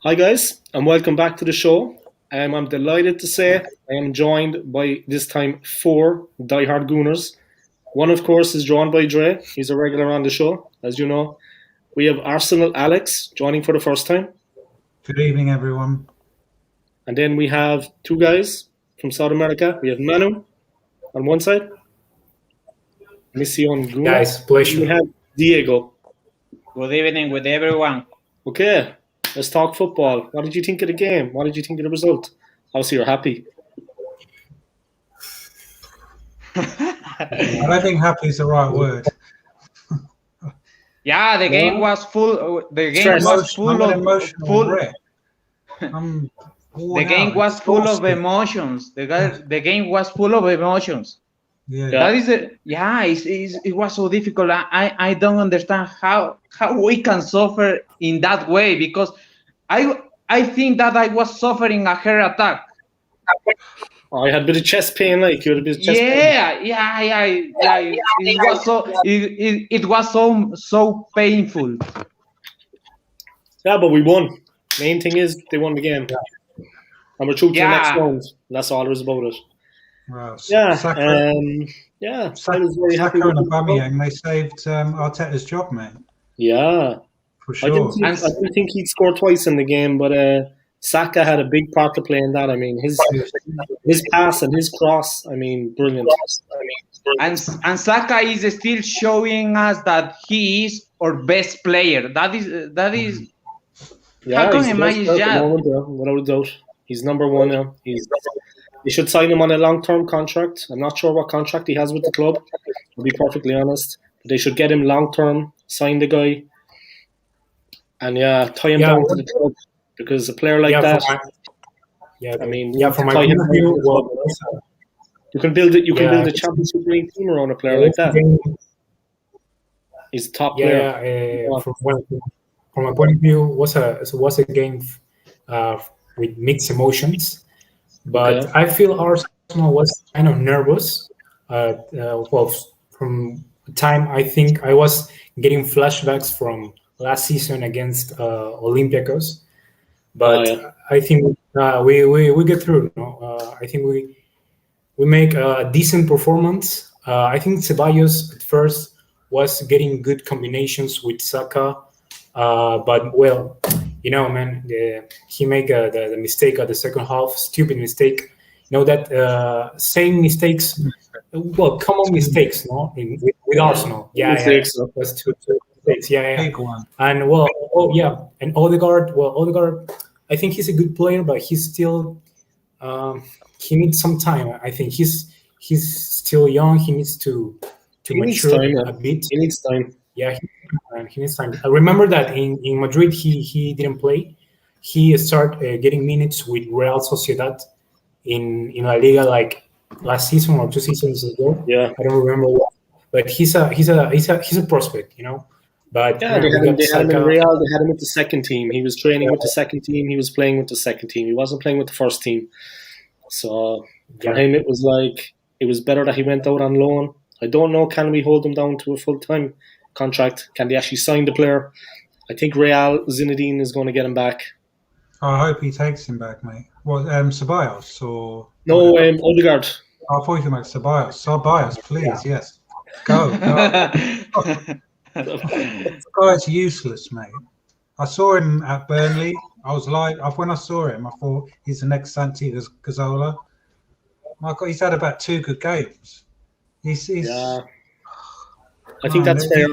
Hi, guys, and welcome back to the show. I'm delighted to say I am joined by this time four diehard Gooners. One, of course, is Drawnbydre. He's a regular on the show, as you know. We have Arsenal Alex joining for the first time. Good evening, everyone. And then we have two guys from South America. We have Manu on one side. Emisión Gunner. Guys, pleasure. We have Diego. Good evening with everyone. Okay, let's talk football. What did you think of the game? What did you think of the result? Obviously, you're happy. I don't think happy is the right word. Yeah, the game was full. The game Stress. was full I'm an of emotional wreck. I'm The worn game out, was full of exhausted. emotions. The game was full of emotions. Yeah. That is it was so difficult. I don't understand how we can suffer in that way, because I think that I was suffering a heart attack. I had a bit of chest pain, like you had a bit of chest pain. Yeah. It was so painful. Yeah, but we won. Main thing is they won the game. And we're through to the next Yeah. round. That's all there is about it. Well, Yeah. Saka, I was very happy Saka with and the result. Aubameyang, they saved Arteta's job, man, Yeah. for I didn't, sure. think, I didn't think he'd score twice in the game, but Saka had a big part to play in that. I mean, his pass and his cross, I mean, brilliant. And Saka is still showing us that he is our best player. That is. Yeah, How can he's I the best imagine player at that? the moment, yeah, without a doubt. He's number one now. They should sign him on a long-term contract. I'm not sure what contract he has with the club, to be perfectly honest. But they should get him long-term, sign the guy, and tie him down to the club. Because a player like that, I mean, from my tie point him of down view, to the club. well, You can build it. You can Yeah, build a championship winning team around a player like that. He's a top player. From my point of view, was a game with mixed emotions, but Okay. I feel Arsenal was kind of nervous. Well, from time I think I was getting flashbacks from last season against Olympiacos, but I think we get through. I think we make a decent performance. I think Ceballos at first was getting good combinations with Saka, but well, man, he made the mistake at the second half, stupid mistake. That same mistakes, well, common mistakes, no, with Arsenal. Mistakes. That's two mistakes. Big one. And and Odegaard. Well, Odegaard, I think he's a good player, but he's still he needs some time. I think he's still young. He needs to mature a bit. He needs time. Yeah, he needs time. I remember that in Madrid he didn't play. He started getting minutes with Real Sociedad in La Liga like last season or 2 seasons ago. Yeah, I don't remember what, but he's a prospect, But yeah. They had him in Real. They had him with the second team. He was training with the second team. He was playing with the second team. He wasn't playing with the first team. So for him, it was like it was better that he went out on loan. I don't know. Can we hold him down to a full-time contract? Can they actually sign the player? I think Real Zinedine is going to get him back. I hope he takes him back, mate. What, Ceballos or? No, Odegaard. I thought you meant Ceballos. Ceballos, please, yes. Go. The guy's useless, mate. I saw him at Burnley. I was like, when I saw him, I thought he's the next Santi Cazorla. My God, he's had about 2 good games. He's Yeah. I think that's fair.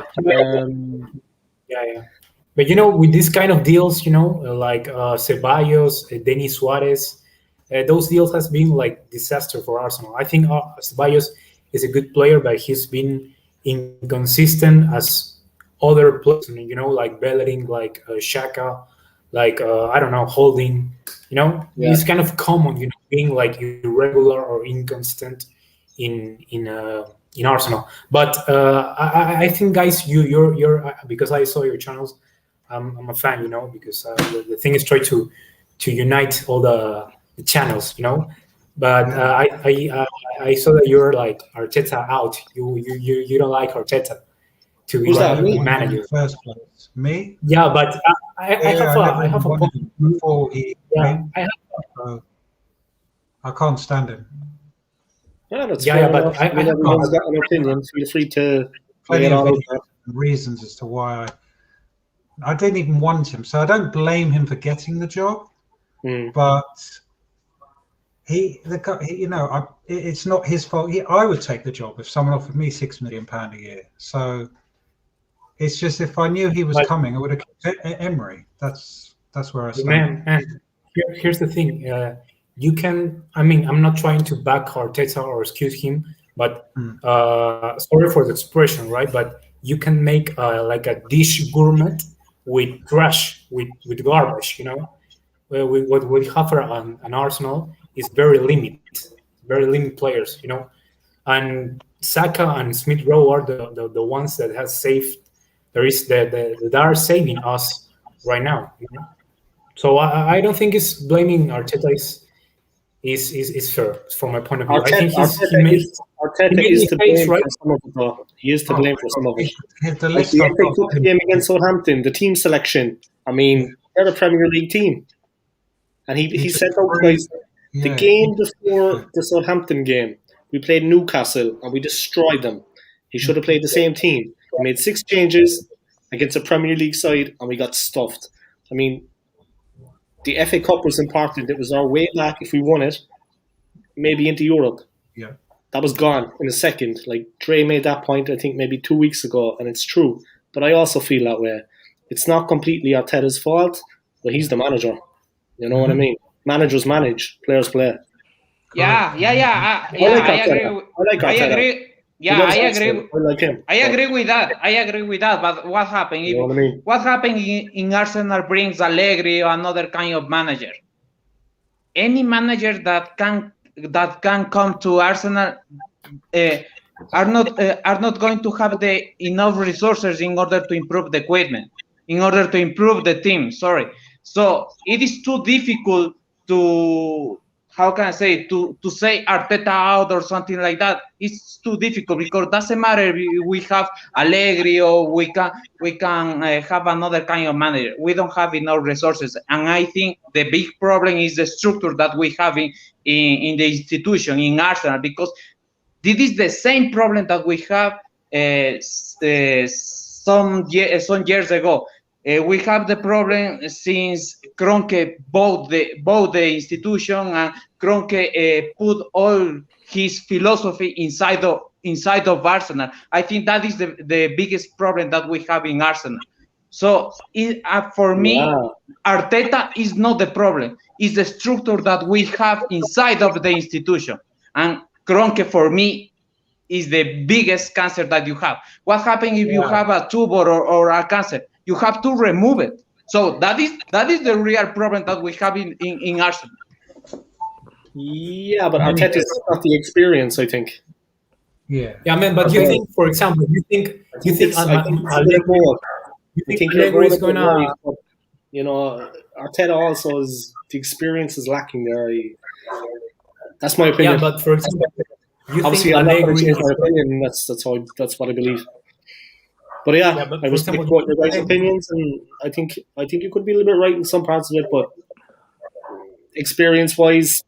But with these kind of deals, like Ceballos, Denis Suarez, those deals has been like disaster for Arsenal. I think Ceballos is a good player, but he's been inconsistent as other players. Like Bellerin, like Xhaka, like I don't know, Holding. It's kind of common, being like irregular or inconsistent in Arsenal. But I think, guys, you're because I saw your channels. I'm a fan, because the thing is try to unite all the channels, But I saw that you're like Arteta out. You don't like Arteta. to be Who's that? the Me? In manager. the first place. Me? Yeah, but I have a wanted point. him before he Yeah, came. I can't stand him. Yeah, that's Yeah, fair yeah, but enough. I I mean, have everyone's got an opinion. Feel free to lay Plenty it of all out videos there. and reasons as to why I didn't even want him. So I don't blame him for getting the job, but it's not his fault. I would take the job if someone offered me £6 million a year. So it's just if I knew he was coming, I would have kept Emery. That's where I stand. Man, here's the thing. You can. I mean, I'm not trying to back Arteta or excuse him, but sorry for the expression, right? But you can make like a dish gourmet with trash, with garbage. You know, what we have an Arsenal is very limited players. You know, and Saka and Smith Rowe are the ones that have saved. There is that are saving us right now. You know? So I don't think it's blaming Arteta is fair from my point of view. I think Arteta is to blame for some of it, though. He is to blame for some of it. Like the FA Cup game against Southampton, the team selection. I mean, they're a Premier League team, and he sent out guys. The game before the Southampton game, we played Newcastle and we destroyed them. He should have played the same team. He made 6 changes against a Premier League side, and we got stuffed. I mean, the FA Cup was important. It was our way back if we won it, maybe into Europe. Yeah. That was gone in a second. Like, Dre made that point, I think, maybe 2 weeks ago, and it's true. But I also feel that way. It's not completely Arteta's fault, but he's the manager. You know what I mean? Managers manage, players play. I agree. Yeah, I agree. I like him. I agree with that. But what happened? You know what I mean? What happened in Arsenal brings Allegri or another kind of manager. Any manager that can come to Arsenal are not going to have the enough resources in order to improve the equipment, in order to improve the team. Sorry. So it is too difficult to, how can I say, to say Arteta out or something like that. It's too difficult because it doesn't matter if we have Allegri or we can have another kind of manager. We don't have enough resources, and I think the big problem is the structure that we have in the institution in Arsenal, because this is the same problem that we have some years ago. We have the problem since Kroenke bought the institution, and Kroenke put all his philosophy inside of Arsenal. I think that is the biggest problem that we have in Arsenal. So for me, Arteta is not the problem. It's the structure that we have inside of the institution. And Kroenke, for me, is the biggest cancer that you have. What happens if you have a tumor or a cancer? You have to remove it. So that is the real problem that we have in Arsenal. Yeah, but Arteta's not the experience, I think. Yeah, man. But you think, for example, you think Allegri is going to? You know, Arteta also is the experience is lacking there. That's my opinion. Yeah, but for example, obviously I'm not going to change my opinion. That's what I believe. But I respect what your guys' opinions, and I think you could be a little bit right in some parts of it, but experience-wise,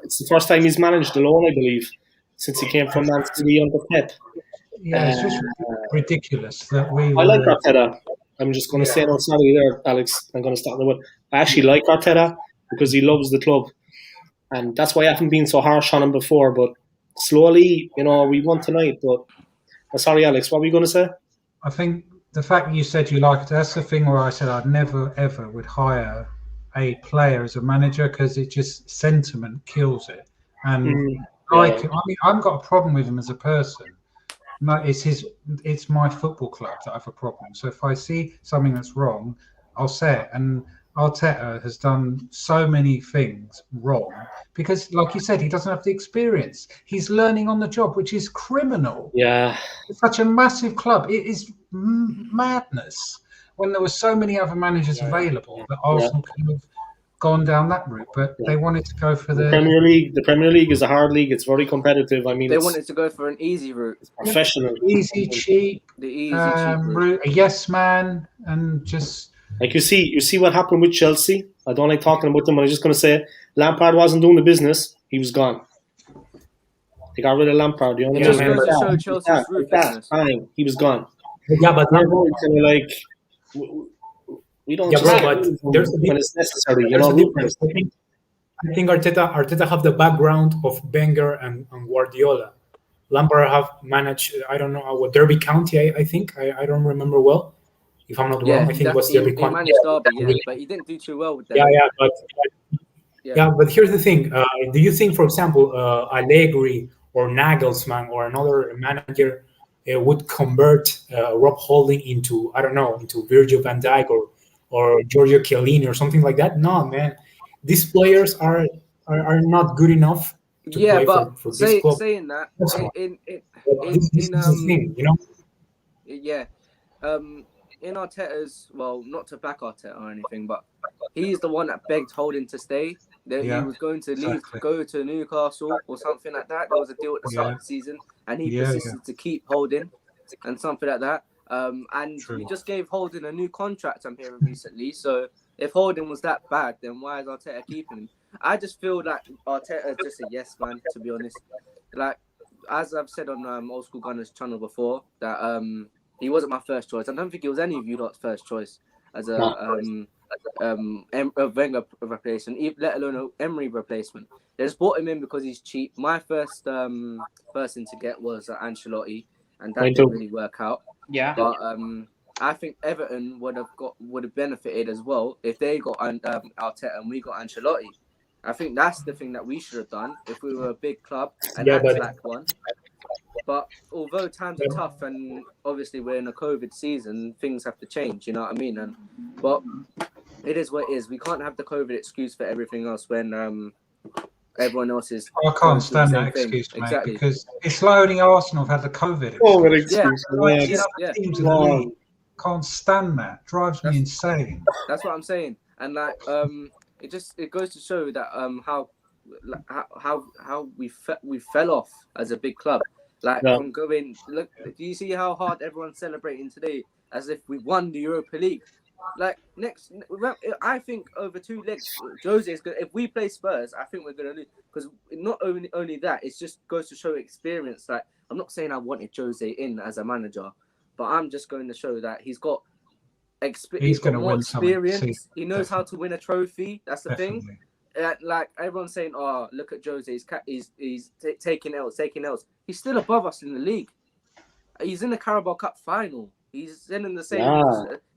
it's the first time he's managed alone, I believe, since he came from Man City under Pep. Yeah, it's just ridiculous that I like Arteta. I'm just going to say no sorry there, Alex. I'm going to start there. I actually like Arteta because he loves the club, and that's why I haven't been so harsh on him before. But slowly, we won tonight, but. Sorry, Alex, what were you going to say? I think the fact that you said you like it, that's the thing where I said I'd never, ever would hire a player as a manager because it just sentiment kills it. And I mean, I've got a problem with him as a person. No, it's my football club that I have a problem. So if I see something that's wrong, I'll say it. And Arteta has done so many things wrong because, like you said, he doesn't have the experience. He's learning on the job, which is criminal. Yeah. It's such a massive club. It is madness when there were so many other managers available that Arsenal could have gone down that route, but they wanted to go for the Premier League. The Premier League is a hard league. It's very competitive. I mean, They wanted to go for an easy route. It's professional. Easy, cheap. The easy, cheap route. A yes man, and just like you see what happened with Chelsea. I don't like talking about them, but I'm just going to say Lampard wasn't doing the business. He was gone. They got rid of Lampard. You know what I mean? Just goes to show Chelsea's ruthlessness. Fine, he was gone. Yeah, but kind of like we don't. Yeah, bro, but there's when it's necessary. I think Arteta have the background of Wenger and Guardiola. Lampard have managed, I don't know, what Derby County, I think. I don't remember well. If I'm not wrong, I think it was Derby County. He managed Derby, but he didn't do too well with that. But here's the thing. Do you think, for example, Allegri or Nagelsmann or another manager would convert Rob Holding into, I don't know, into Virgil van Dijk or Giorgio Chiellini or something like that? No, man. These players are not good enough to play for this club. Saying that, in Arteta's, well, not to back Arteta or anything, but he's the one that begged Holding to stay. Then he was going to leave, go to Newcastle or something like that. There was a deal at the start of the season, and he persisted to keep Holding and something like that. And he just gave Holding a new contract, I'm hearing recently. So if Holding was that bad, then why is Arteta keeping him? I just feel like Arteta just a yes man, to be honest. Like, as I've said on Old School Gunner's channel before, that he wasn't my first choice. I don't think it was any of you lot's first choice as a Wenger replacement, let alone an Emery replacement. They just brought him in because he's cheap. My first person to get was Ancelotti, and that didn't really work out. Yeah, but I think Everton would have benefited as well if they got Arteta and we got Ancelotti. I think that's the thing that we should have done if we were a big club and had like one. But although times are tough and obviously we're in a COVID season, things have to change, you know what I mean? But it is what it is. We can't have the COVID excuse for everything else when everyone else is... I can't stand that excuse, mate, because it's like only Arsenal have had the COVID excuse. Teams in the league can't stand that. Drives me insane. That's what I'm saying. And like, it goes to show that how we fell off as a big club. Like from going, look, do you see how hard everyone's celebrating today as if we won the Europa League? Like I think over 2 legs, Jose is good. If we play Spurs, I think we're gonna lose because not only that, it just goes to show experience. Like I'm not saying I wanted Jose in as a manager, but I'm just going to show that he's got he's got more experience. He knows how to win a trophy. That's the thing. Like everyone's saying, oh, look at Jose. He's taking L's. He's still above us in the league. He's in the Carabao Cup final. He's in the same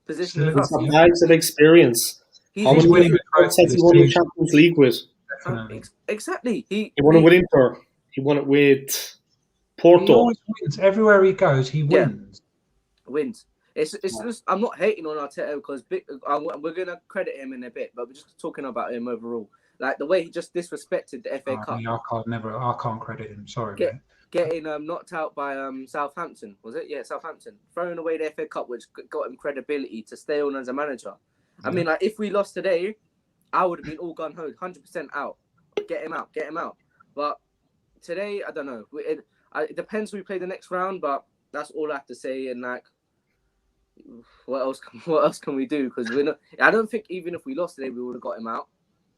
position as us. Bags of experience. He's winning the Champions League with. Exactly. He won it with Inter. He won it with Porto. He always wins. Everywhere he goes, he wins. Wins. It's just I'm not hating on Arteta because we're gonna credit him in a bit, but we're just talking about him overall. Like the way he just disrespected the FA Cup. I can't credit him. Sorry, getting knocked out by Southampton, was it? Yeah, Southampton. Throwing away the FA Cup, which got him credibility to stay on as a manager. I mean, like if we lost today, I would have been all gun ho, 100% out. Get him out. But today, I don't know. It depends who we play the next round, but that's all I have to say. And like, what else can we do? Because we're not. I don't think even if we lost today, we would have got him out.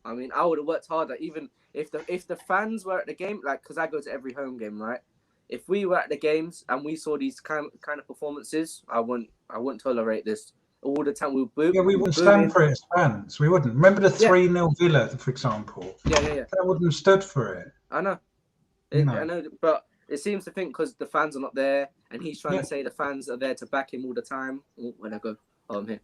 I mean, I would have worked harder. Even if the fans were at the game, like, because I go to every home game, right? If we were at the games and we saw these kind of performances, I wouldn't tolerate this all the time. We wouldn't stand for it as fans. We wouldn't. Remember the 3-0 Villa, for example? Yeah. That wouldn't have stood for it. I know. I know, but it seems to think because the fans are not there, and he's trying to say the fans are there to back him all the time. When I go, I'm here.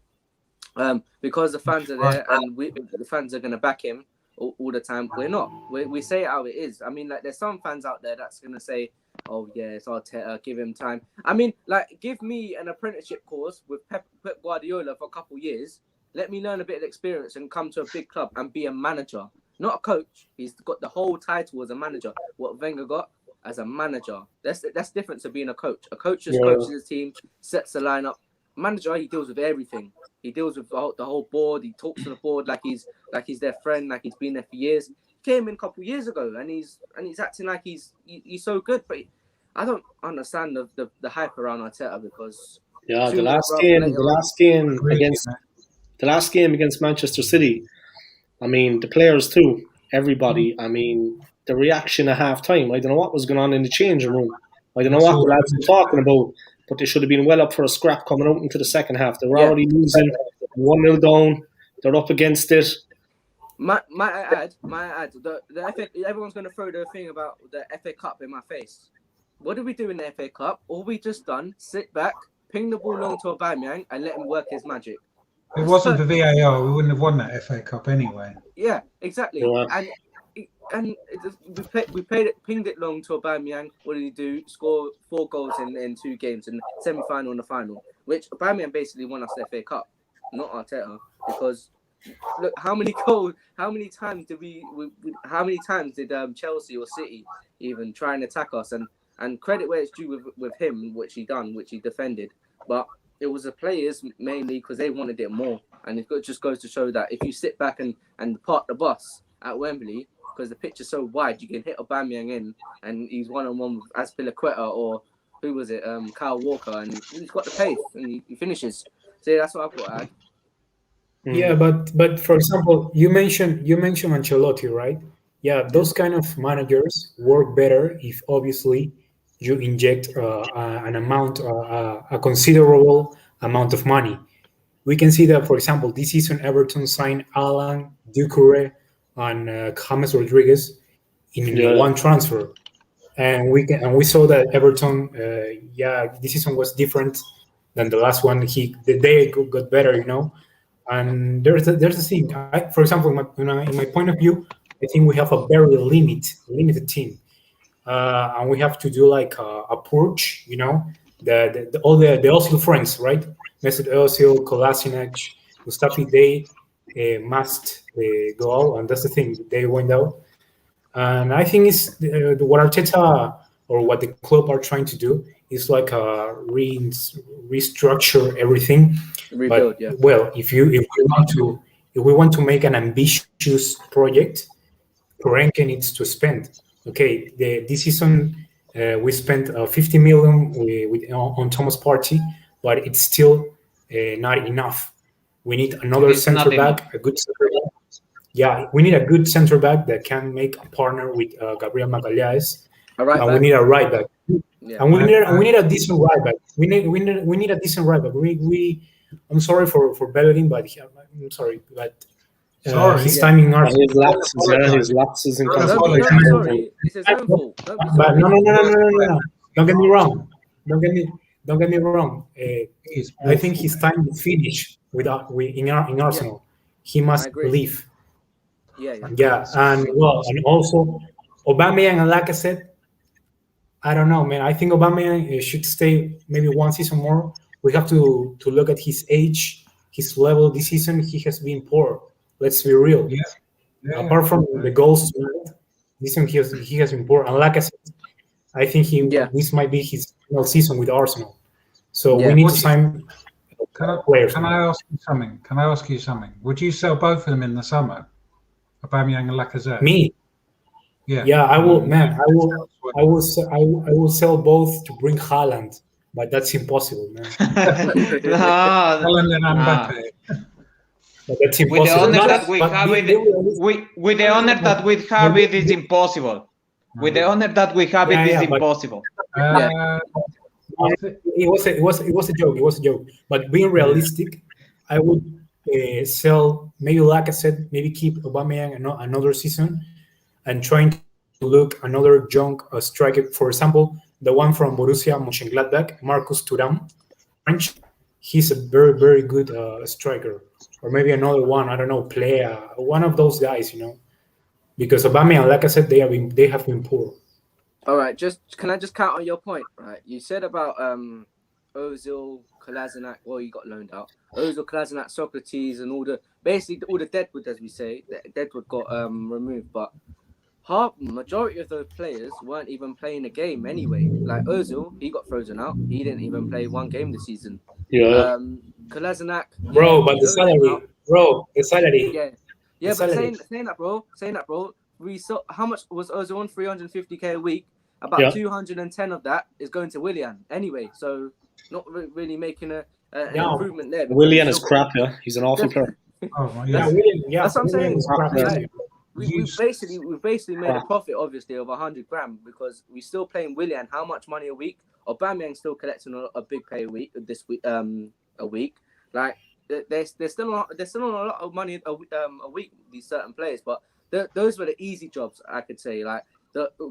Because the fans are there and the fans are going to back him all the time. We're not. We say it how it is. I mean, like, there's some fans out there that's going to say, oh, yeah, it's Arteta, give him time. I mean, like, give me an apprenticeship course with Pep Guardiola for a couple of years. Let me learn a bit of experience and come to a big club and be a manager, not a coach. He's got the whole title as a manager. What Wenger got as a manager. That's different to being a coach. A coach just coaches his team, sets the lineup, manager, he deals with everything. He deals with the whole board. He talks to the board like he's their friend, like he's been there for years. He came in a couple of years ago, and he's acting like he's so good. But I don't understand the hype around Arteta, because the last game against Manchester City. I mean, the players too, everybody. I mean, the reaction at half time. I don't know what was going on in the changing room. I don't know what the lads were talking about, but they should have been well up for a scrap coming out into the second half. They were already losing 1-0 down. They're up against it. Might I add, the FA, everyone's going to throw their thing about the FA Cup in my face. What did we do in the FA Cup? All we just done, sit back, ping the ball long to Aubameyang, and let him work his magic. If it wasn't for VAR, we wouldn't have won that FA Cup anyway. Yeah, exactly. Yeah. And we played it, pinged it long to Aubameyang. What did he do? Score 4 goals in 2 games, in the semi-final and the final, which Aubameyang basically won us the FA Cup, not Arteta. Because look, how many times did Chelsea or City even try and attack us? And credit where it's due with him, which he defended. But it was the players mainly because they wanted it more. And it just goes to show that if you sit back and park the bus at Wembley, because the pitch is so wide, you can hit Aubameyang in, and he's one-on-one with Azpilicueta or who was it, Kyle Walker, and he's got the pace and he finishes. So yeah, that's what I've got to add. Yeah, but for example, you mentioned Ancelotti, right? Yeah, those kind of managers work better if obviously you inject a considerable amount of money. We can see that, for example, this season Everton signed Alan Doucouré and James Rodriguez in one transfer, and we saw that Everton, this season was different than the last one. They got better, you know. And there's a thing. For example, in my point of view, I think we have a very limited team, and we have to do like a purge. You know, all the Ozil friends, right? Mesut Ozil, Kolasinac, Mustafi, they must go out, and that's the thing. They went out, and I think it's what Arteta or what the club are trying to do is like restructure everything. Rebuild, but, well, if we want to make an ambitious project, Kroenke needs to spend. Okay, this season we spent 50 million on Thomas Partey, but it's still not enough. We need another center back, a good center back. Yeah, we need a good center back that can make a partner with Gabriel Magalhães. We need a right back. Yeah. And we need a decent right back. We need a decent right back. I'm sorry for Bellerin, but I'm sorry, but his timing are his lapses in sorry, it's his own fault. But no. Don't get me wrong. I think his time will finish in Arsenal. He must leave. Yeah, and also Aubameyang and Lacazette. I don't know, man. I think Aubameyang should stay maybe one season more. We have to look at his age, his level this season. He has been poor. Let's be real. Yeah. Apart from the goals, this season he has been poor. And Lacazette, I think this might be his final season with Arsenal. So we need to sign players. Can I ask you something? Would you sell both of them in the summer? Aubameyang and Lacazette? Me? Yeah, I will, man. I will sell both to bring Haaland, but that's impossible, man. Haaland and Mbappe. But that's impossible. With the owner that we have, it is impossible. With the owner that we have, it is impossible. It was a joke. It was a joke. But being realistic, I would sell maybe Lacazette, maybe keep Aubameyang another season, and trying to look another young striker. For example, the one from Borussia Mönchengladbach, Marcus Thuram, French. He's a very, very good striker. Or maybe another one, I don't know, one of those guys, you know. Because Aubameyang and Lacazette, they have been poor. All right, can I just count on your point? Right, you said about Ozil, Kolasinac. Well, you got loaned out. Ozil, Kolasinac, Socrates, and all the Deadwood, as we say, the Deadwood got removed. But majority of those players weren't even playing a game anyway. Like Ozil, he got frozen out. He didn't even play one game this season. Yeah. Kolasinac, Bro, but the salary, bro, the salary. Yeah, The but salary. saying that, bro, we saw how much was Ozil on? 350k a week. About 210 of that is going to Willian anyway. So not really making an improvement there. Willian is crap. Yeah, he's an awful player. Oh, Yeah, yeah. William, yeah, That's what I'm saying. William is crap, Yeah. yeah. We've basically made a profit, obviously, of 100 grand because we're still paying Willian how much money a week? Aubameyang's still collecting a big pay a week this week, a week. Like they're still on a lot of money a week. These certain players, but those were the easy jobs, I could say. Like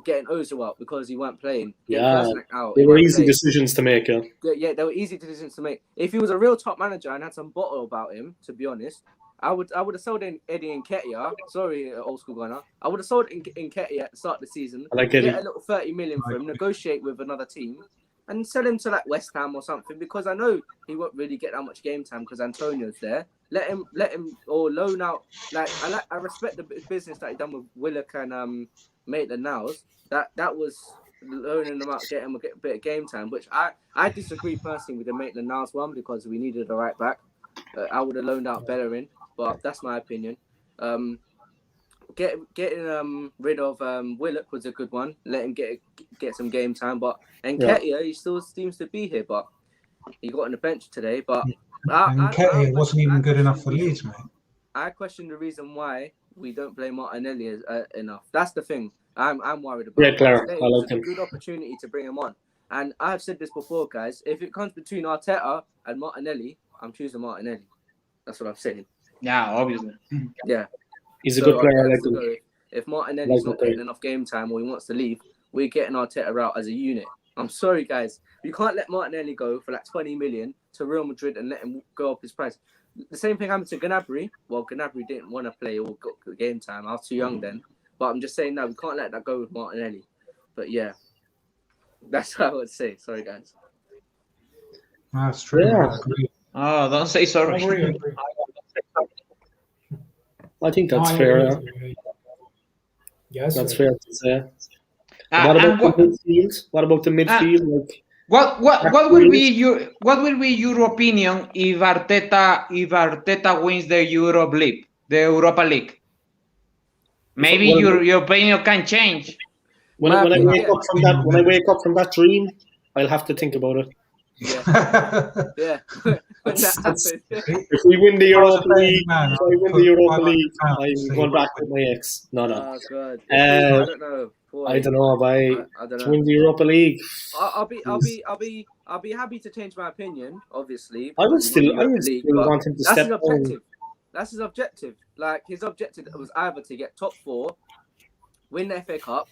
getting Ozil out because he weren't playing. Yeah, out, they were easy decisions to make. Yeah, they were easy decisions to make. If he was a real top manager and had some bottle about him, to be honest, I would have sold in Eddie Nketiah. Sorry, old school Gunner. I would have sold Nketiah at the start of the season. I like get Eddie. a little 30 million for him, negotiate with another team, and sell him to like West Ham or something because I know he won't really get that much game time because Antonio's there. Let him or loan out. Like I respect the business that he done with Willock and Maitland-Niles. That was loaning them out, getting a bit of game time, which I disagree personally with the Maitland-Niles one because we needed a right back. I would have loaned out Bellerin, but that's my opinion. Getting rid of Willock was a good one. Let him get some game time, but Nketiah, he still seems to be here, but he got on the bench today. But Nketiah wasn't even good enough for Leeds, mate. I question the reason why we don't play Martinelli enough. That's the thing I'm worried about. Yeah, Clara, I like It's a him. good opportunity to bring him on. And I've said this before, guys. If it comes between Arteta and Martinelli, I'm choosing Martinelli. That's what I'm saying. Yeah, obviously. Yeah. He's a good player. I like him. If Martinelli's Like not getting enough game time or he wants to leave, we're getting Arteta out as a unit. I'm sorry, guys. You can't let Martinelli go for like 20 million to Real Madrid and let him go up his price. The same thing happened to Gnabry. Well, Gnabry didn't want to play or got game time. I was too young then. But I'm just saying, no, we can't let that go with Martinelli. But yeah, that's what I would say. Sorry, guys. That's true. Yeah. I agree. Oh, don't say sorry. I think that's No, I fair. agree. Yes, That's sir. fair to say. And What about the midfield? Like, what will be your opinion if Arteta wins the Europa League? Maybe your opinion can change. when I wake up from that dream, I'll have to think about it. Yeah. When that happens. If we win the Europa League, Man, I'm going back with my ex. No. Oh God. I don't know. Boy. I don't know. I don't To know. win the Europa League, I'll be happy to change my opinion. Obviously, I would because we still won the Europa League, but want him to that's step his down. objective. That's his objective. Like his objective was either to get top 4, win the FA Cup,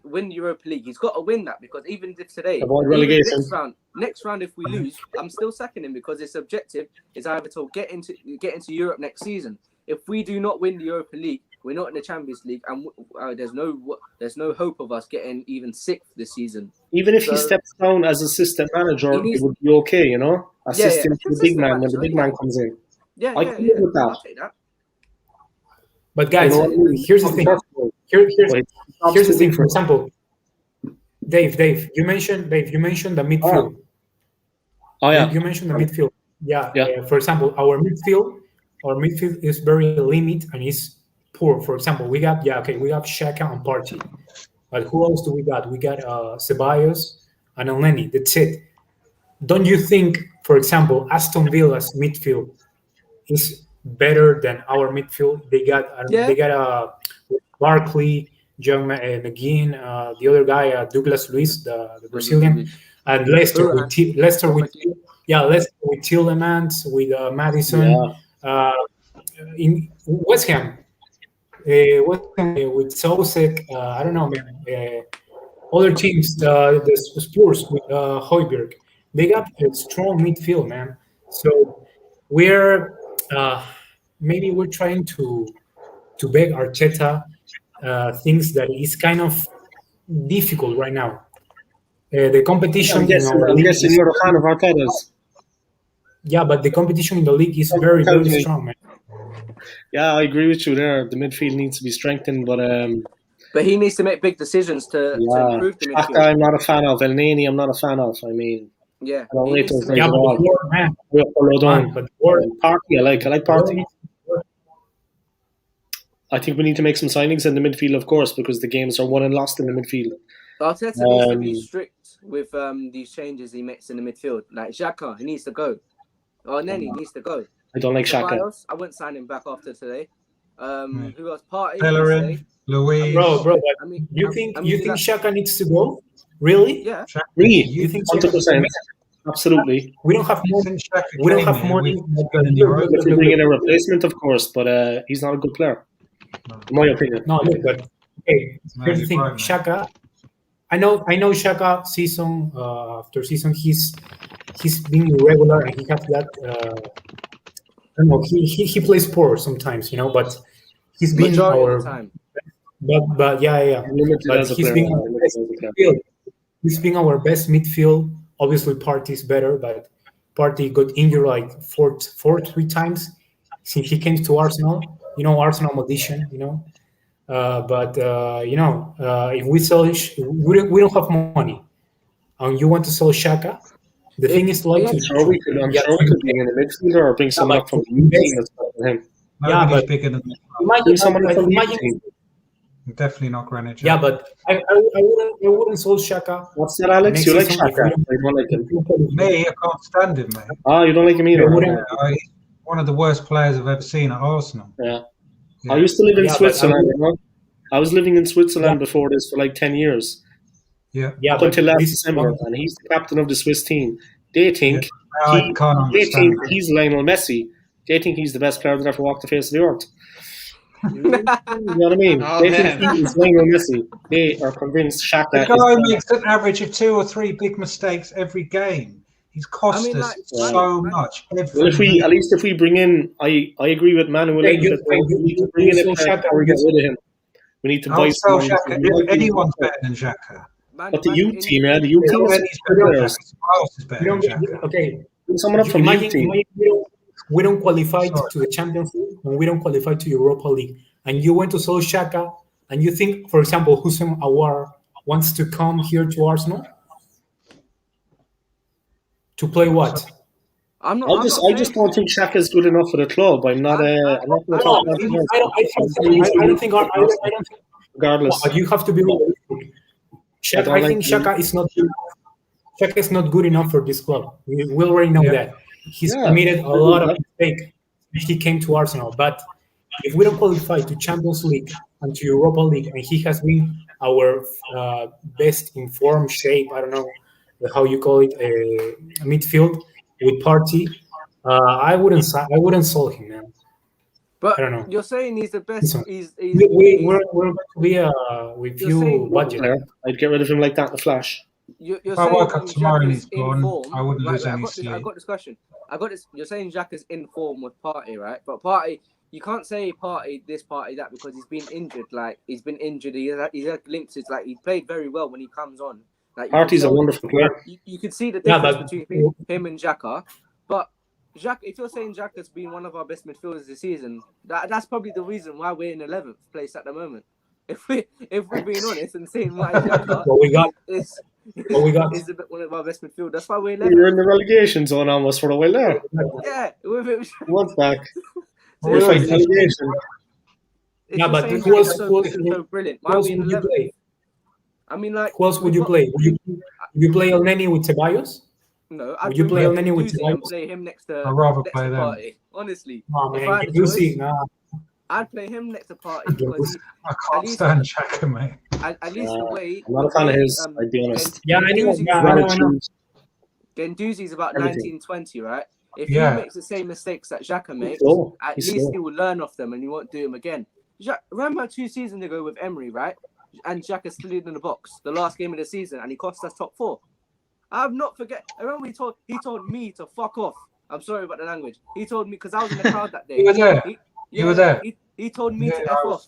win the Europa League. He's got to win that because even if today, Avoid relegation. next round, if we lose, I'm still sacking him because his objective is either to get into Europe next season. If we do not win the Europa League, we're not in the Champions League, and there's no hope of us getting even 6th this season. Even if he steps down as assistant manager, it would be okay, you know? Assistant to the big man when the big man comes in. Yeah, I can live with that. I'll take that. But guys, You know what I mean? here's the thing. Here's the thing. For example, Dave, you mentioned the midfield. Oh yeah. You mentioned the midfield. Yeah. Yeah. For example, our midfield is very limited and is poor. For example, we have Xhaka and Partey. But who else do we got? We got Ceballos and Elneny. That's it. Don't you think, for example, Aston Villa's midfield is better than our midfield? They got Barkley, John McGinn, the other guy, Douglas Luiz, the Brazilian, and Leicester with Tielemans, with Madison. In West Ham, with Soucek, I don't know, man. Other teams, the Spurs with Højbjerg, they got a strong midfield, man. So maybe we're trying to beg Arteta things that is kind of difficult right now. The competition. I'm guessing you're a fan of Arteta's. Yeah, but the competition in the league is very, very strong, man. Yeah, I agree with you there. The midfield needs to be strengthened, But he needs to make big decisions to improve the Xhaka, midfield. I'm not a fan of. El Neni, I'm not a fan of. I mean, Yeah, I don't he rate needs those to guys make- at but all. the war, man. But But the war, Partey, I like the war Partey. needs to work. I think we need to make some signings in the midfield, of course, because the games are won and lost in the midfield. Arteta needs to be strict with these changes he makes in the midfield. Like Xhaka, he needs to go. Or Neni needs to go. I don't like Xhaka. Ceballos, I wouldn't sign him back after today. Who else? Partey. Bellerin, Luis. Bro, but I mean, you think that- Xhaka needs to go? Really? Yeah. Me, You think 100%. Absolutely. we don't have more? Since Xhaka We don't came have here, more. we've been in Europe. If we bring in a replacement, of course, but he's not a good player, in my opinion. No, look, but okay. No, Here's the you're thing, right, man. Xhaka. I know Xhaka season after season he's being irregular and he has that. I don't know. He plays poor sometimes, but he's been Majority our. of the time. But yeah. Limited But as a he's player. been our best midfield. He's been our best midfield. Obviously, Partey is better, but Partey got injured like three times since he came to Arsenal. Arsenal magician. If we sell, we don't have money, and you want to sell Xhaka, the thing is like I'm sure we could bring in a midfielder or bring someone up from the youth team that's better than him. Nobody's but- bigger than Bring someone up from the youth team. definitely not Greenwich. Yeah, but I wouldn't sell Xhaka. What's that, Alex? Next You like season, if Xhaka? we I don't like him. Me, I can't stand him, mate. Ah, you don't like him either. wouldn't- He's one of the worst players I've ever seen at Arsenal. Yeah. Yeah. I used to live in Yeah, but Switzerland. I was living in Switzerland before this for like 10 years, Yeah. up until last December, and he's the captain of the Swiss team. They think I can't they understand. think he's Lionel Messi. They think he's the best player that ever walked the face of the earth. You know what I mean? Oh, They man. think he's Lionel Messi. They are convinced Xhaka The is guy better. makes an average of 2 or 3 big mistakes every game. He's cost I mean, us like, so man. much. Every Well, week. at least if we bring in, I agree with Manu a little bit. We need to bring in a player before we get rid of him. We need to I buy would sell someone. Xhaka. Anyone's better than Xhaka. But the youth team, man, the youth team is He's better than Xhaka. Someone else is better We than don't Xhaka. okay. Bring someone up from the youth team. Imagine we don't qualify Sorry. to the Champions League and we don't qualify to Europa League, and you went to sell Xhaka, and you think, for example, Hussein Aouar wants to come here to Arsenal to play what? I just don't think Xhaka is good enough for the club. I'm not going to talk about him. I don't think. Regardless, Well, you have to be realistic. I think Xhaka is not. Xhaka is not good enough for this club. We already know that. He's committed a lot of mistakes. He came to Arsenal, but if we don't qualify to Champions League and to Europa League, and he has been our best informed shape, I don't know how you call it, midfield with Partey, I wouldn't sell him, man. But I don't know. you're saying he's the best. Listen, He's We're going to be with You're you saying budget. player. I'd get rid of him like that in a flash. You're If I saying woke up tomorrow and Xhaka's he's in gone, form. I wouldn't lose any I sleep. got this question. I got this. You're saying Xhaka's in form with Partey, right? But Partey, you can't say Partey this, Partey that, because he's been injured. Like, he's been injured. He's had glimpses. Like, he played very well when he comes on. Like, Partey's a wonderful player. You could see the Yeah, difference but- between him and Xhaka. But Xhaka, if you're saying Xhaka's been one of our best midfielders this season, that's probably the reason why we're in 11th place at the moment. If we're being honest and saying why Xhaka What we got? is one of our best midfielders, that's why we're We were 11th. in the relegation zone almost for a while there. Yeah, Once back. So We're it's fighting like- relegation. if Yeah, you're but saying who else- Xhaka's who else- so brilliant, Who why are else we in would you 11th? play? I mean, like, Who else would we've you got- play? Would you play El Neni with Ceballos? No, Would you play El Neni with Doozy and Ceballos? play him next to I'd rather next play to them. Partey. Honestly, Oh if I man, had a you choice, see, nah. I'd play him next to Partey because I At can't least- stand Xhaka, mate. at least the way. I'm not a fan of his, I'll be honest. Yeah, I know. Yeah, I Rather know. choose- Gendouzi's about Everything. 19-20, right? If Yeah. he makes the same mistakes that Xhaka makes, slow. at He's least slow. he will learn off them and he won't do them again. Remember 2 seasons ago with Emery, right? And Xhaka slid in the box the last game of the season and he cost us top 4. I've not forget. I remember he told me to fuck off. I'm sorry about the language. He told me because I was in the crowd that day. You were there. You were there. He told me Yeah, to I F was. off.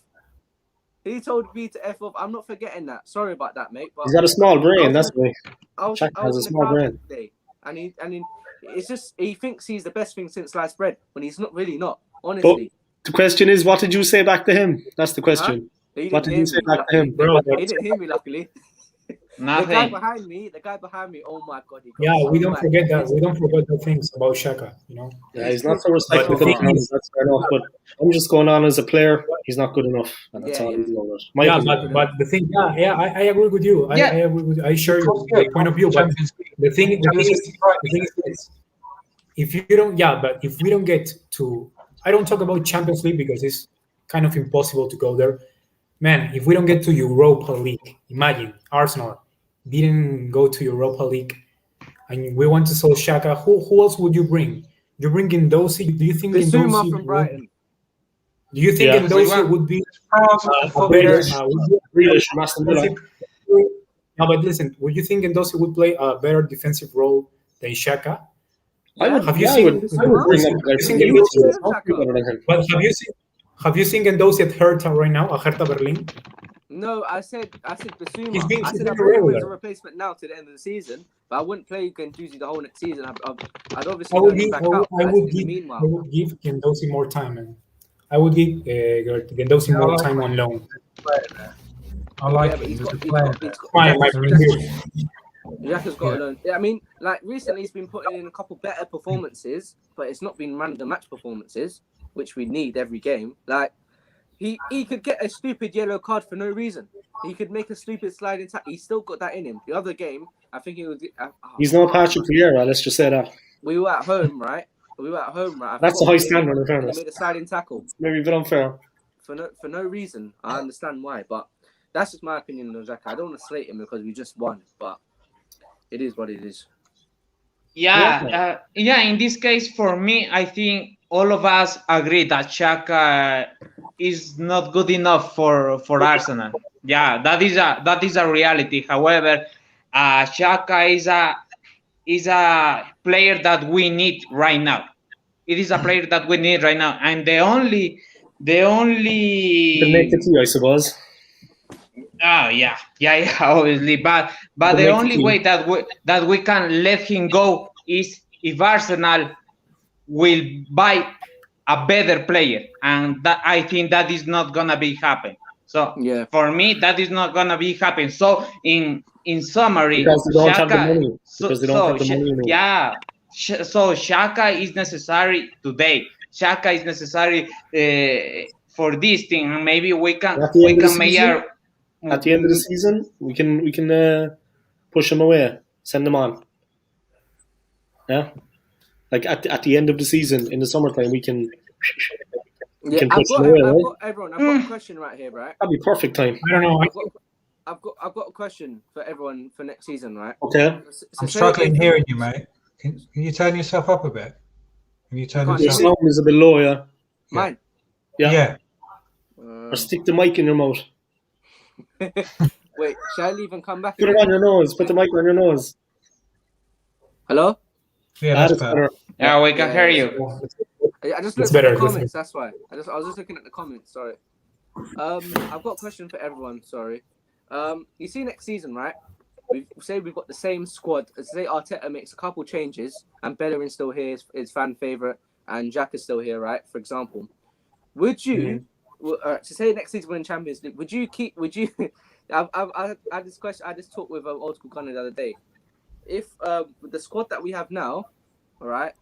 He told me to F off. I'm not forgetting that. Sorry about that, mate. But He's got a small brain, that's why. I was Xhaka has a in the small crowd brain. that day, and it's just he thinks he's the best thing since sliced bread when he's not really not. Honestly, The question is, what did you say back to him? That's the question. What did you say back to him? Bro, he didn't hear me, luckily. Nothing. The guy behind me, oh my God. We don't forget that. We don't forget the things about Xhaka, you know. Yeah, he's not so respectful. That's fair enough. But I'm just going on as a player. He's not good enough, and that's all he's about. But the thing, I agree with you. I agree with you. I share your point of view. But the thing is this. If you don't, but if we don't get to, I don't talk about Champions League because it's kind of impossible to go there. Man, if we don't get to Europa League, imagine Arsenal didn't go to Europa League, and we want to sell Xhaka. Who else would you bring? You bring Ndosi. Do you think Ndosi from Brighton? Do you think Ndosi would be better? No, but listen. Would you think Ndosi would play a better defensive role than Xhaka? Have you seen Ndosi at Hertha right now? At Hertha Berlin? No, I said Basuma. I said very I'm ready regular. as a replacement now to the end of the season, but I wouldn't play Guendouzi the whole next season. I'd obviously I would give Guendouzi more time, man. I would give Guendouzi more time on loan. I like him. He's a player. Xhaka's got to learn. Yeah, I mean, like recently he's been putting in a couple better performances, but it's not been man of the match performances, which we need every game. Like he could get a stupid yellow card for no reason. He could make a stupid sliding tackle. He's still got that in him. The other game, I think he was. He's no Patrick Vieira. Let's just say that. We were at home, right? That's a high standard, in fairness. He made a sliding tackle. Maybe a bit unfair. For no reason. I understand why, but that's just my opinion on Xhaka. I don't want to slate him because we just won, but it is what it is. In this case, for me, I think all of us agree that Xhaka is not good enough for Arsenal. Yeah, that is a reality. However, Xhaka is a player that we need right now. It is a player that we need right now, and the only. To make the tea, I suppose. Obviously, but the only way that we can let him go is if Arsenal will buy a better player, and that I think that is not gonna be happen. So for me, that is not gonna be happen. So in summary, because they don't have the money. Because they don't have the money. So Xhaka is necessary today. Xhaka is necessary for this thing, and maybe we can make our. At the end of the season, we can push him away, send him on. Yeah, like at the end of the season in the summertime, we can. Push him away, I've got a question right here, right? That'd be perfect time. I don't know. I've got a question for everyone for next season, right? Okay. I'm struggling hearing you, mate. Can you turn yourself up a bit? Your sound is a bit low, yeah. Mine. Yeah. Or stick the mic in your mouth. Wait, shall I leave and come back? Put it on your nose. Put the mic on your nose. Hello? Yeah, that's better. Yeah, we can hear you. I just looked at the comments. That's why. I was just looking at the comments. Sorry. I've got a question for everyone. Sorry. You see next season, right? We've got the same squad. Say Arteta makes a couple changes, and Bellerin's still here, is fan favorite, and Jack is still here, right? For example, would you? To say next season we're in Champions League, would you keep? Would you? I had this question. I just talked with Old School Gunner the other day. If with the squad that we have now, all right,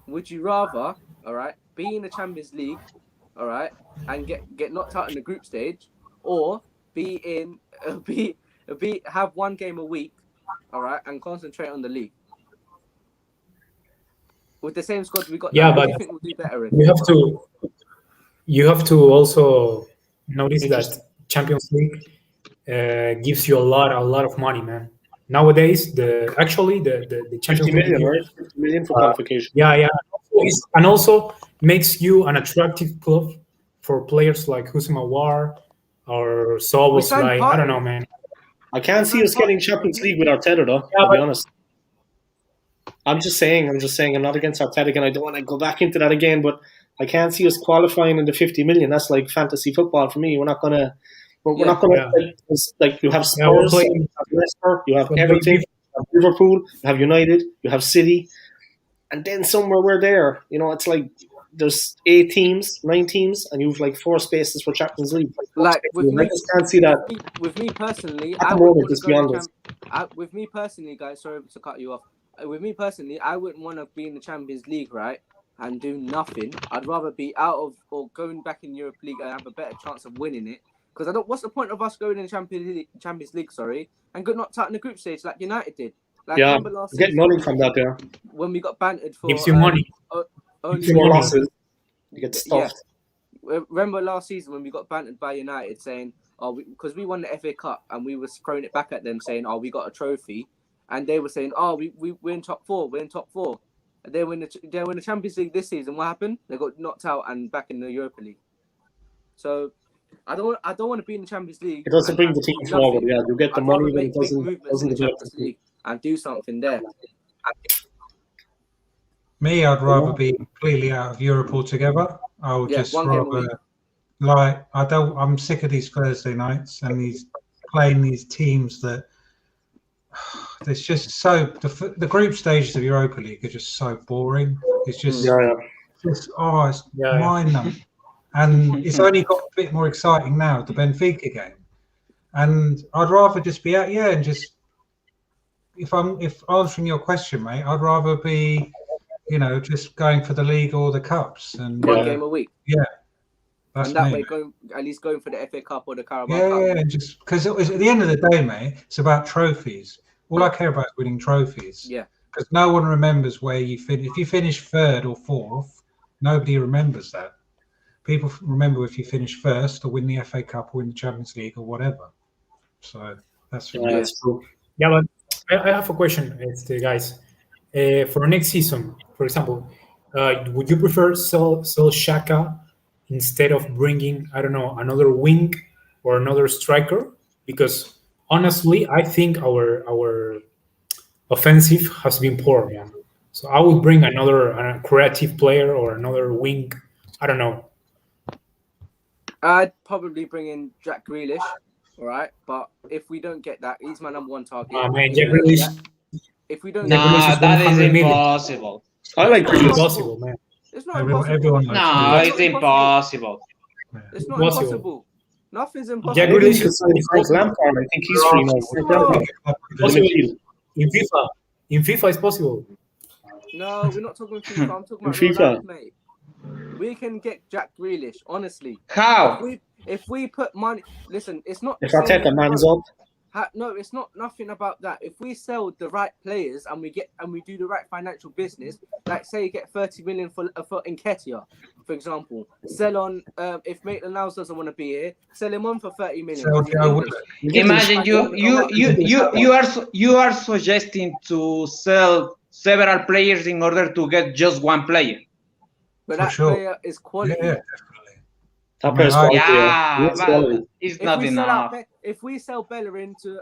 would you rather, all right, be in the Champions League, all right, and get knocked out in the group stage, or have one game a week, all right, and concentrate on the league? With the same squad we got now, but I think we'll do better in. You have to also notice that Champions League gives you a lot of money, man. Nowadays, the Champions 50 million, League, right? 50 million for qualification. And also makes you an attractive club for players like Houssem Aouar or Szoboszlai. I don't know, man. I can't see us getting Champions League with Arteta, though. To be honest, I'm just saying. I'm not against Arteta, and I don't want to go back into that again. But I can't see us qualifying in the 50 million. That's like fantasy football for me. We're not gonna. We're not gonna like you have Spurs, you have Leicester, you have Everton, you have Liverpool, you have United, you have City, and then somewhere we're there. You know, it's like there's 8 teams, 9 teams, and you've like 4 spaces for Champions League. Like with I me, just can't see that. with me personally, At the I moment, wouldn't just want to be go honest. with me personally, guys, sorry to cut you off. With me personally, I wouldn't want to be in the Champions League, right, and do nothing. I'd rather be out of or going back in Europa League and have a better chance of winning it. Because I don't. What's the point of us going in the Champions League, sorry, and got knocked out in the group stage like United did? Like, Yeah, remember last you get season money from that there. when we got bantered for Gives you money. only 4 money. losses, you get stuffed. Remember last season when we got bantered by United saying, "Oh, because we won the FA Cup and we was throwing it back at them saying, oh, we got a trophy," and they were saying, "Oh, we're in top 4, we're in top 4." And they win the Champions League this season. What happened? They got knocked out and back in the Europa League. So I don't want to be in the Champions League. It doesn't bring the team forward. Yeah, you get the I'd money, rather but it make big doesn't movements in the develop Champions the team. League and do something there. Me, I'd rather be completely out of Europe altogether. I would just one game a week. rather, I'm sick of these Thursday nights and these playing these teams that it's just so, the group stages of Europa League are just so boring. It's just, it's mind-numbing. And it's only got a bit more exciting now, the Benfica game. And I'd rather just be out, and just, if answering your question, mate, I'd rather be, just going for the league or the cups. And one game a week. Yeah. That's and that me. way, at least going for the FA Cup or the Carabao Cup. Yeah, just because at the end of the day, mate, it's about trophies. All I care about is winning trophies. Yeah. Because no one remembers where you finish. If you finish 3rd or 4th, nobody remembers that. People remember if you finish 1st or win the FA Cup or win the Champions League or whatever. So that's true. Yeah, but I have a question, guys. For next season, for example, would you prefer sell Xhaka instead of bringing, I don't know, another wing or another striker? Because honestly, I think our offensive has been poor, man. So I would bring another creative player or another wing. I don't know. I'd probably bring in Jack Grealish, all right? But if we don't get that, he's my number 1 target. Man, Jack Grealish. If we don't that is impossible. I like Grealish. Impossible, man. It's not impossible. It's impossible. It's not impossible. Nothing's impossible. Jack Grealish is Frank Lampard. I think he's free now. In FIFA, it's possible. No, we're not talking FIFA. I'm talking about FIFA. Life, mate. We can get Jack Grealish, honestly. How? If we put money, listen, it's not. If Arteta man's up. No, it's not nothing about that. If we sell the right players and we do the right financial business, like say you get 30 million for Nketiah, for example. Sell on if Maitland-Niles doesn't want to be here, sell him on for 30 million. Imagine you are suggesting to sell several players in order to get just one player. But that player is quality. Yeah, definitely. It's not enough. If we sell Bellerin to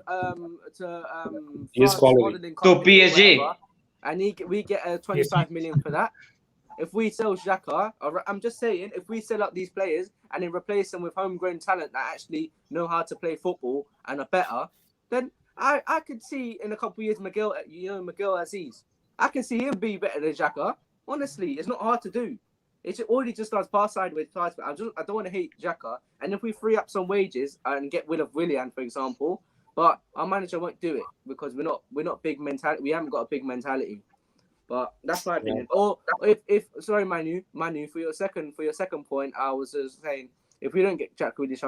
PSG, and we get 25 million for that. If we sell Xhaka, I'm just saying, if we sell up these players and then replace them with homegrown talent that actually know how to play football and are better, then I could see in a couple of years Miguel Aziz. I can see him be better than Xhaka. Honestly, it's not hard to do. It already just does pass sideways. I don't want to hate Xhaka. And if we free up some wages and get rid of Willian, for example, but our manager won't do it because we're not big mentality. We haven't got a big mentality. But that's my opinion. Yeah. Or if sorry, Manu, for your second point, I was just saying if we don't get Jack Grealish,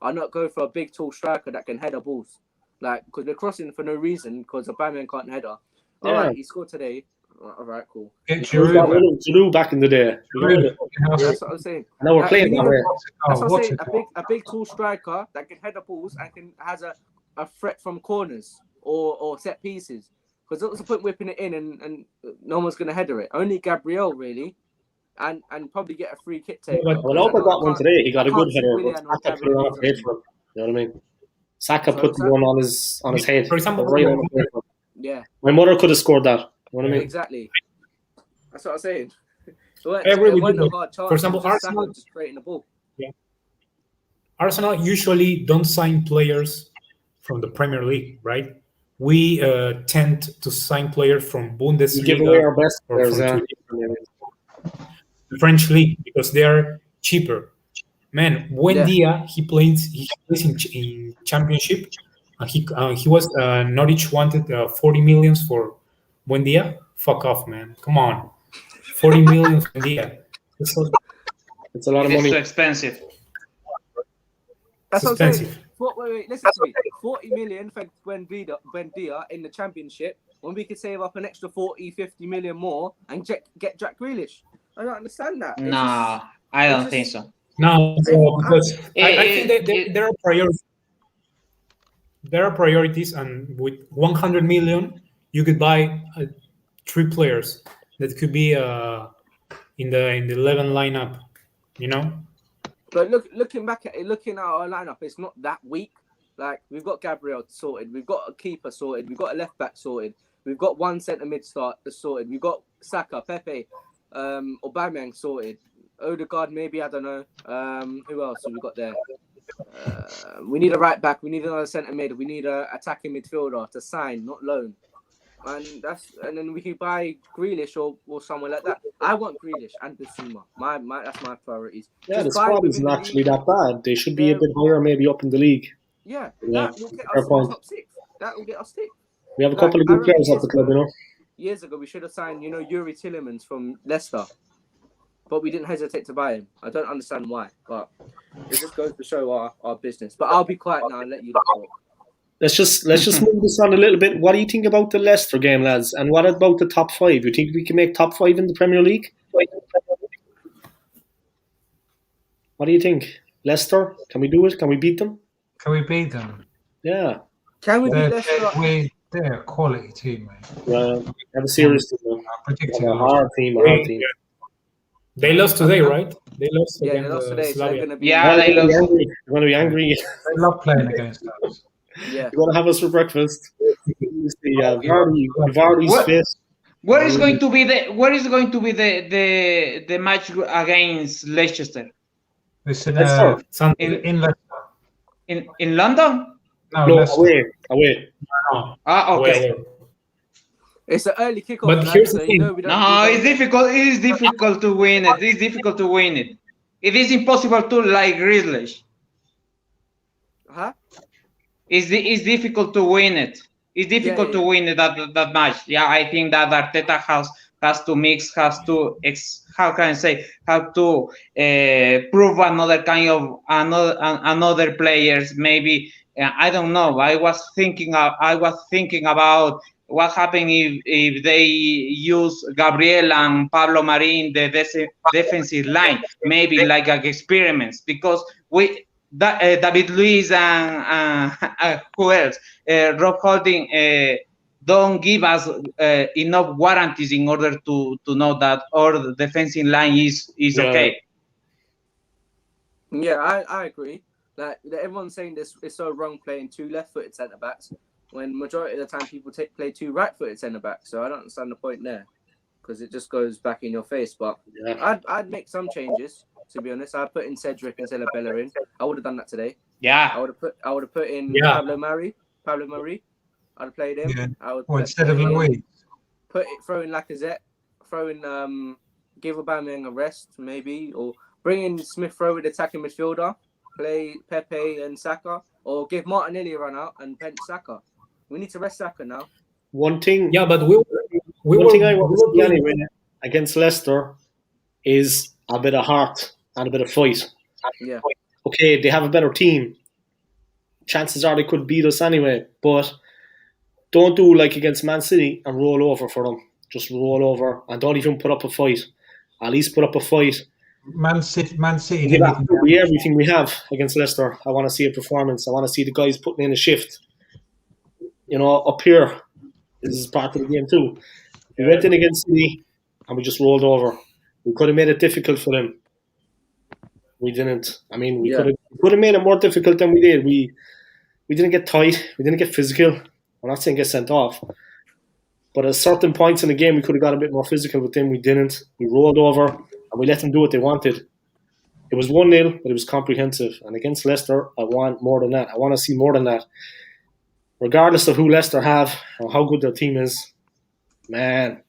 I'll not go for a big tall striker that can header balls. Like because we're crossing for no reason because Aubameyang can't header. All right, he scored today. All right, cool. Giroud back in the day. That's what I'm saying. Now we're playing that way. That's what I'm saying. A big tall striker that can header balls and has a threat from corners or set pieces. Because what's the point whipping it in and no one's going to header it? Only Gabriel really, and probably get a free kick taker. Well, Opa got one today. He got a good header. Saka put it on his head for him. You know what I mean? Saka put the one on his head. For example, right on the head. Yeah. My mother could have scored that. You know what I mean? Exactly. That's what I'm saying. For example, Arsenal just straight in the ball. Yeah. Arsenal usually don't sign players from the Premier League, right? We tend to sign players from Bundesliga. We give away our best players. the French league because they are cheaper. Man, Buendia, he plays in Championship. He was Norwich wanted 40 million for Buendia. Fuck off, man. Come on, 40 million for Buendia. It's a lot of It's money. too expensive. That's what I'm saying. Expensive. Wait, listen to me. 40 million for Buendia in the Championship when we could save up an extra 40, 50 million more and get Jack Grealish. I don't understand that. No, I don't think so. No, because I think there are priorities. There are priorities, and with 100 million, you could buy 3 players that could be in the 11 lineup. You know. But looking at our lineup, it's not that weak. Like, we've got Gabriel sorted, we've got a keeper sorted, we've got a left back sorted, we've got one centre mid start sorted, we've got Saka, Pepe, Aubameyang sorted, Odegaard maybe, I don't know. Who else have we got there? We need a right back, we need another centre mid, we need a attacking midfielder to sign, not loan. And then we can buy Grealish or someone like that. I want Grealish and Bissouma. That's my priorities. Yeah, the squad isn't actually that bad. They should be a bit higher, maybe up in the league. Yeah, Yeah, that will get fair us point. top 6. That will get us 6. We have a couple of good players at the club, you know. Years ago, we should have signed, Yuri Tillemans from Leicester, but we didn't hesitate to buy him. I don't understand why, but it just goes to show our business. But I'll be quiet now and let you talk. Let's just move this on a little bit. What do you think about the Leicester game, lads? And what about the top 5? Do you think we can make top 5 in the Premier League? What do you think? Leicester, can we do it? Can we beat them? Can we beat them? Yeah. Can we beat Leicester? They're a quality team, mate. Well, have a serious team. Predictable. A hard team. They lost today, right? They lost Yeah, they against lost today. So they're Slavia. going to be. Yeah, they lost. They're going to be angry. They love playing against us. Yeah. You're going to have us for breakfast. Vardy's face. Where is going to be the match against Leicester? It's in Leicester. In London? No, away. Okay. Well, It's an early kickoff. But here's the thing. No, it's difficult. It is difficult to win it. It's difficult to win it. It is impossible to like Grealish. Huh? It's difficult to win it. It's difficult to win it, that match. Yeah, I think that Arteta has to mix, has to prove another players. Maybe I don't know. I was thinking about what happened if they use Gabriel and Pablo Marin the defensive line, maybe like experiments, because David Luiz and who else? Rob Holding don't give us enough guarantees in order to know that our defensive line is okay. Yeah, I agree. Like, everyone's saying this is so wrong playing 2 left-footed centre backs when majority of the time people play 2 right-footed centre backs. So I don't understand the point there, because it just goes back in your face. But I'd make some changes. To be honest, I'd put in Cedric instead of Bellerin. I would have done that today. Yeah, I would have put in Pablo Mari. I'd have played him. Yeah. I would instead of Louis. Throw in Lacazette. Throw in give Aubameyang a rest maybe, or bring in Smith Rowe with attacking midfielder. Play Pepe and Saka, or give Martinelli a run out and bench Saka. We need to rest Saka now. One thing. Yeah, but I want to see anyway against Leicester is a bit of heart and a bit of fight. Yeah. Okay, they have a better team. Chances are they could beat us anyway, but don't do like against Man City and roll over for them. Just roll over and don't even put up a fight. At least put up a fight. Man City didn't do everything we have against Leicester. I want to see a performance. I want to see the guys putting in a shift. Up here, this is part of the game too. We went in against City and we just rolled over. We could have made it difficult for them. We didn't. I mean, we could have made it more difficult than we did. We didn't get tight. We didn't get physical. I'm not saying get sent off. But at certain points in the game, we could have got a bit more physical with them. We didn't. We rolled over and we let them do what they wanted. It was 1-0, but it was comprehensive. And against Leicester, I want more than that. I want to see more than that. Regardless of who Leicester have or how good their team is, man,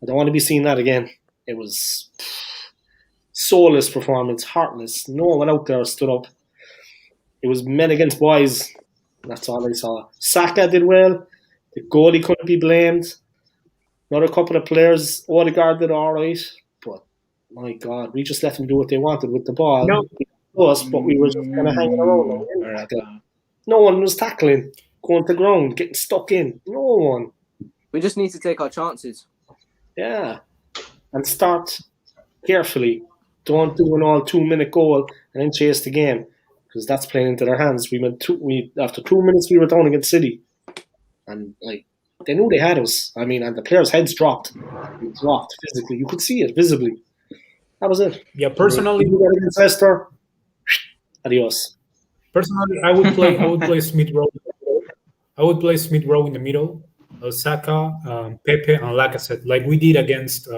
I don't want to be seeing that again. It was soulless performance, heartless. No one out there stood up. It was men against boys. That's all I saw. Saka did well. The goalie couldn't be blamed. Another couple of players, Odegaard did all right. But, my God, we just let them do what they wanted with the ball. No. But we were just kind of hanging around. No one was tackling, going to the ground, getting stuck in. No one. We just need to take our chances. Yeah. And start carefully. Don't do an all 2-minute goal and then chase the game. Because that's playing into their hands. After 2 minutes, we were down against City. And, they knew they had us. I mean, and the players' heads dropped. They dropped physically. You could see it visibly. That was it. Yeah, personally, against Leicester, adios. Personally, I would play Smith Rowe. I would play Smith Rowe in the middle, Saka, Pepe, and Lacazette, like we did against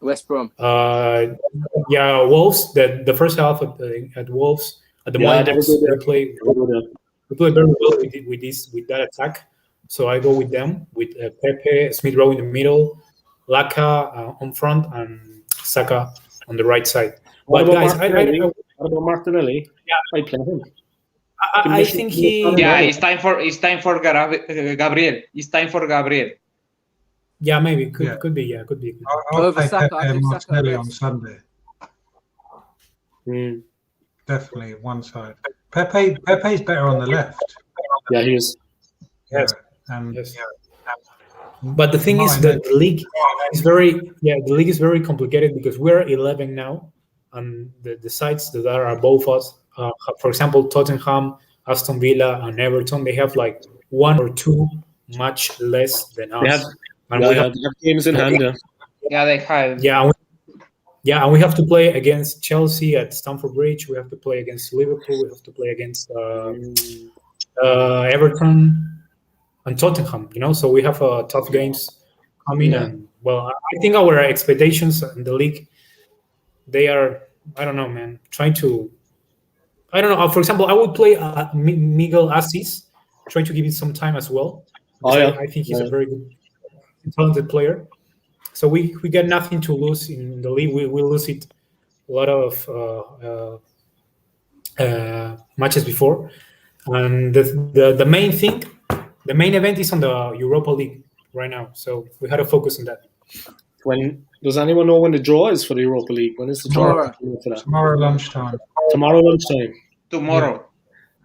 West Brom. Wolves. The first half at Wolves at the Molineux, we play very well with that attack. So I go with them with Pepe, Smith Rowe in the middle, Laka on front, and Saka on the right side. What about Martinelli? Yeah, I play him. I think he. Yeah, it's time for Gabriel. It's time for Gabriel. Yeah, maybe could be. Yeah, could be. I'll play Pepe and Martinelli on Sunday. Definitely one side. Pepe's better on the left. Yeah, he is. Yes. Yes. But the thing is that the league is very complicated because we're 11 now, and the sides that are above us, for example, Tottenham, Aston Villa, and Everton, they have like 1 or 2 much less than us. We have games in hand. Yeah, they have. Yeah, and we have to play against Chelsea at Stamford Bridge. We have to play against Liverpool. We have to play against Everton and Tottenham. So we have tough games coming. Yeah. And well, I think our expectations in the league, they are, I don't know, man, trying to. I don't know. For example, I would play Miguel Assis, trying to give it some time as well. I think he's a very good, talented player. So we got nothing to lose in the league. We lose it a lot of matches before, and the main thing, the main event is on the Europa League right now. So we had to focus on that. When does anyone know when the draw is for the Europa League? When is the draw? Tomorrow lunchtime. Tomorrow lunchtime. Tomorrow. Yeah.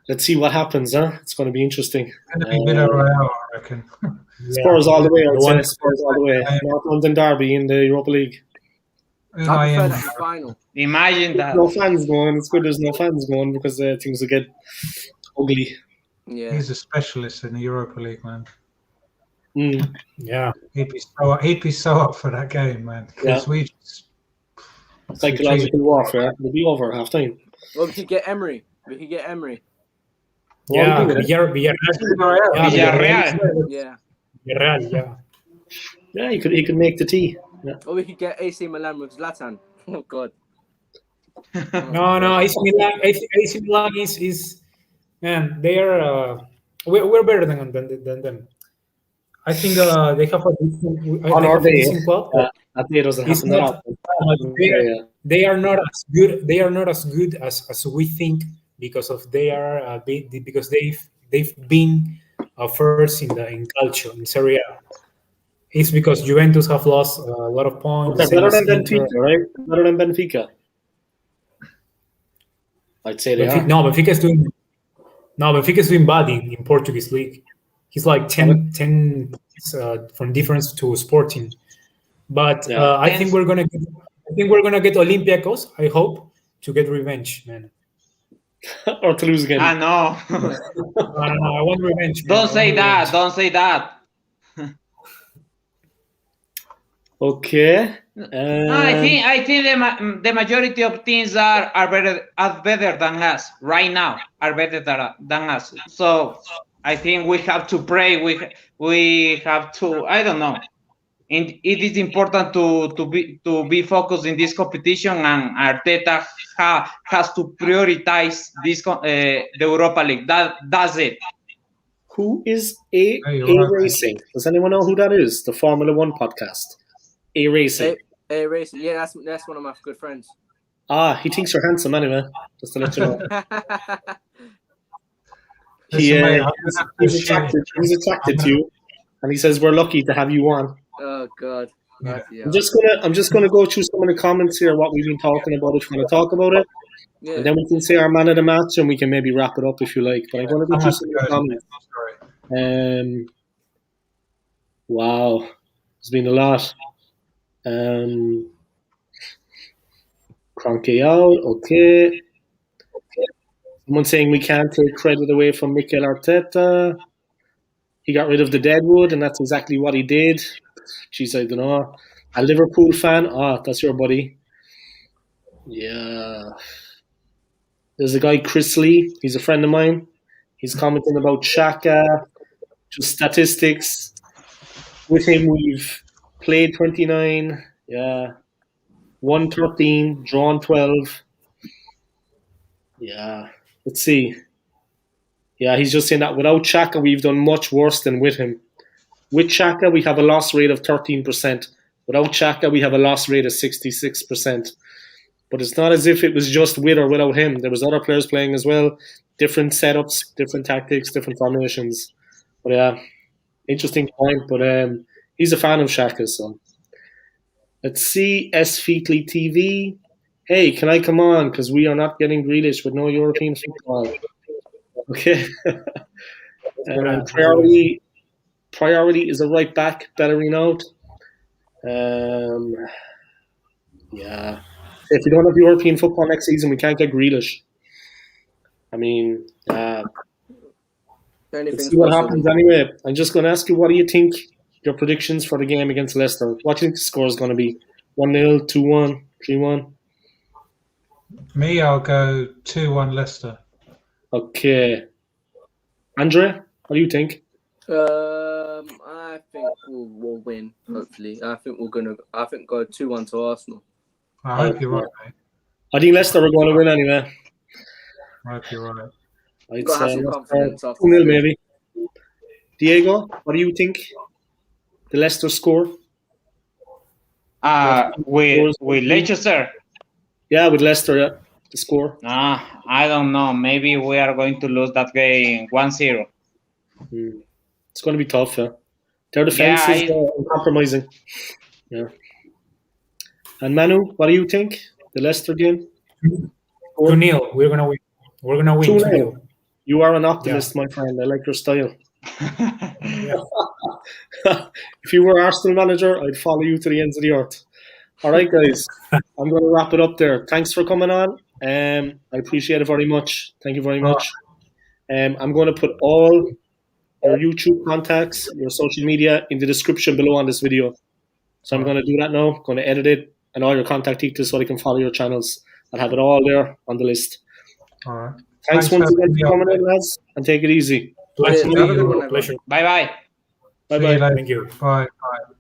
Let's see what happens, huh? It's going to be interesting. It's going to be Villarreal, I reckon. Spurs all the way, I would say. Spurs all the way. North London derby in the Europa League. I prefer that final. Imagine that. No fans going. It's good there's no fans going because things will get ugly. Yeah. He's a specialist in the Europa League, man. Yeah. He'd be so up for that game, man. Because we just psychological warfare will be over at half time. Well, we could get Emery. Yeah, Villarreal. Yeah, he could make the tea. Yeah. Or we could get AC Milan with Zlatan. Oh God. No, AC Milan is man. They are we're better than them. I think they have a decent club. That day doesn't happen that often. They are not as good. They are not as good as we think because of because they've been first in Calcio in Serie A. It's because Juventus have lost a lot of points. They're better than Benfica, right? Better than Benfica. I'd say they are. Benfica is doing bad in Portuguese league. He's like 10 from difference to Sporting. But I think we're gonna get Olympiacos. I hope to get revenge, man. Or to lose again. I know. I want revenge. Don't say that. Okay. I think the majority of teams are better than us right now. Are better than us. So I think we have to pray. We have to. I don't know. And it is important to be focused in this competition, and Arteta has to prioritize the Europa League. That's it. Who is A Racing? Does anyone know who that is? The Formula One podcast. A Racing. A Racing. Yeah, that's one of my good friends. He thinks you're handsome anyway, just to let you know. Listen, mate, He's attracted to you, and he says we're lucky to have you on. Oh God. Yeah. I'm just gonna go through some of the comments here, what we've been talking about, if you want to talk about it. Yeah. And then we can say our man of the match, and we can maybe wrap it up if you like. But I'm going to go through some of the comments. Wow, there's been a lot. Cronky out, okay. Someone saying we can't take credit away from Mikel Arteta. He got rid of the deadwood, and that's exactly what he did. Jeez, I don't know. A Liverpool fan? That's your buddy. Yeah. There's a guy, Chris Lee. He's a friend of mine. He's commenting about Xhaka, just statistics. With him, we've played 29. Yeah. Won 13, drawn 12. Yeah. Let's see. Yeah, he's just saying that without Xhaka, we've done much worse than with him. With Xhaka, we have a loss rate of 13%. Without Xhaka, we have a loss rate of 66%. But it's not as if it was just with or without him. There was other players playing as well. Different setups, different tactics, different formations. But yeah, interesting point. But he's a fan of Xhaka, so. Let's see, S. Featley TV. Hey, can I come on? Because we are not getting Grealish with no European football. Okay. Priority is a right back, Bellerin out. Yeah. If we don't have European football next season, we can't get Grealish. I mean, let's see what happens anyway. I'm just going to ask you, what do you think your predictions for the game against Leicester? What do you think the score is going to be? 1-0, 2-1, 3-1? Me, I'll go 2-1 Leicester. Okay. Andre, what do you think? I think we'll win, hopefully. I think go 2-1 to Arsenal. I hope you're right, mate. I think Leicester are going to win anyway. I hope you're right. I'd Got to have say some confidence after 2-0 maybe. Diego, what do you think? The Leicester score? With Leicester. Yeah, with Leicester, yeah. The score. I don't know. Maybe we are going to lose that game 1-0. It's going to be tough, yeah. Their defense is uncompromising. Yeah. And Manu, what do you think? The Leicester game? 2-0. We're gonna win. We're gonna win 2-0. You are an optimist, my friend. I like your style. If you were Arsenal manager, I'd follow you to the ends of the earth. All right, guys. I'm going to wrap it up there. Thanks for coming on. I appreciate it very much. Thank you very much. I'm going to put all your YouTube contacts, your social media in the description below on this video. So I'm going to do that now. I'm going to edit it and all your contact details so they can follow your channels. I'll have it all there on the list. All right. Thanks once again for coming in, lads, and take it easy. Pleasure. Bye-bye. Bye-bye. Thank you. Bye. Bye.